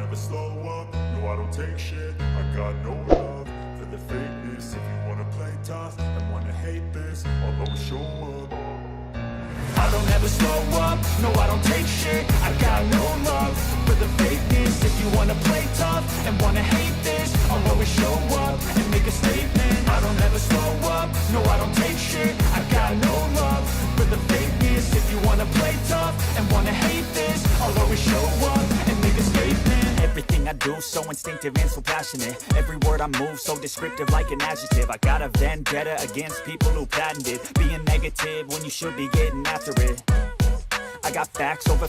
never slow up, no I don't take shit. I got no love for the fakeness. If you wanna play tough and wanna hate this, I'll always show up. I don't ever slow up, no I don't take shit. I got no love for the fakeness. If you wanna play tough and wanna hate this, I'll always show up and make a statement. I don't ever slow up, no I don't take shit. I got no love for the fakeness. If you wanna play tough and wanna hate this, I'll always show up and make a statement. Everything I do so instinctive and so passionate. Every word I move so descriptive like an adjective. I got a vendetta against people who patented being negative when you should be getting after it. I got facts over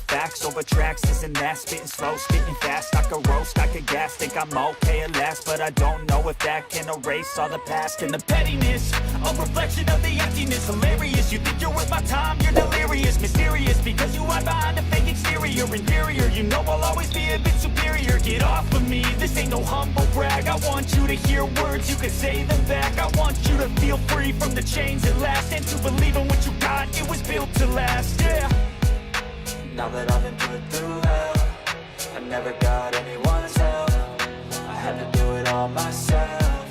tracks, this and that. Spitting slow, spitting fast, I could roast, I could gas. Think I'm okay at last, but I don't know if that can erase all the past. And the pettiness, a reflection of the emptiness. Hilarious, you think you're worth my time, you're delirious. Mysterious, because you hide behind a fake exterior. Inferior, you know I'll always be a bit superior. Get off of me, this ain't no humble brag. I want you to hear words, you can say them back. I want you to feel free from the chains at last, and to believe in what you got, it was built to last, yeah. Now that I've been put through hell, I never got anyone's help. I had to do it all myself.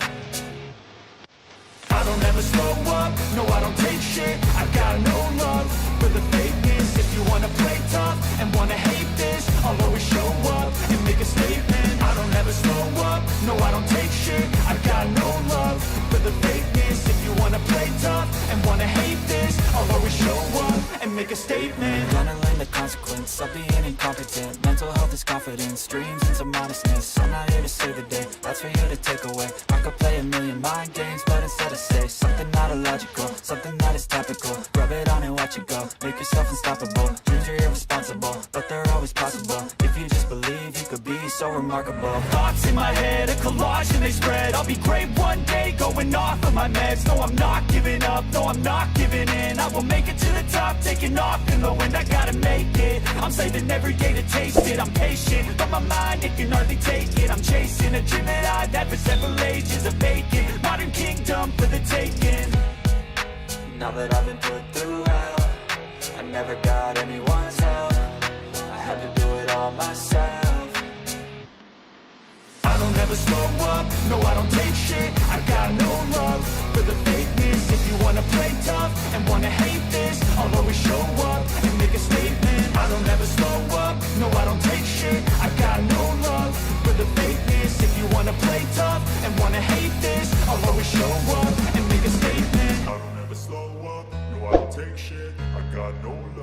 I don't ever slow up, no I don't take shit. I got no love for the fakeness. If you wanna play tough and wanna hate this, I'll always show up and make a statement. I don't ever slow up, no I don't take shit. I got no love for the fakeness. If you wanna play tough and wanna hate this, I'll always show up and make a statement. Gonna learn the consequence of being incompetent. Mental health is confidence, dreams and some modestness. I'm not here to save the day, that's for you to take away. I could play a million mind games, but instead I say something not illogical, something that is topical. Rub it on and watch it go, make yourself unstoppable. Dreams are irresponsible, but they're always possible. If you just believe, you could be so remarkable. Thoughts in my head, a collage and they spread. I'll be great one day, going off of my meds. No, I'm not giving up, no, I'm not giving in. I will make it to the top, taking off in the wind. I gotta make it, I'm saving every day to taste it. I'm patient, but my mind, it can hardly take it. I'm chasing a dream that I've had for several ages of vacant. Modern kingdom for the taking. Now that I've been put through hell, I never got anyone's help. I had to do it all myself. I don't ever slow up, no I don't take shit. I got no love for the fakeness. If you wanna play tough and wanna hate this, I'll always show up and make a statement. I don't ever slow up, no I don't take shit. I got no love for the fakeness. If you wanna play tough and wanna hate this, I'll always show up and make a statement. I don't ever slow up, no I don't take shit. I got no love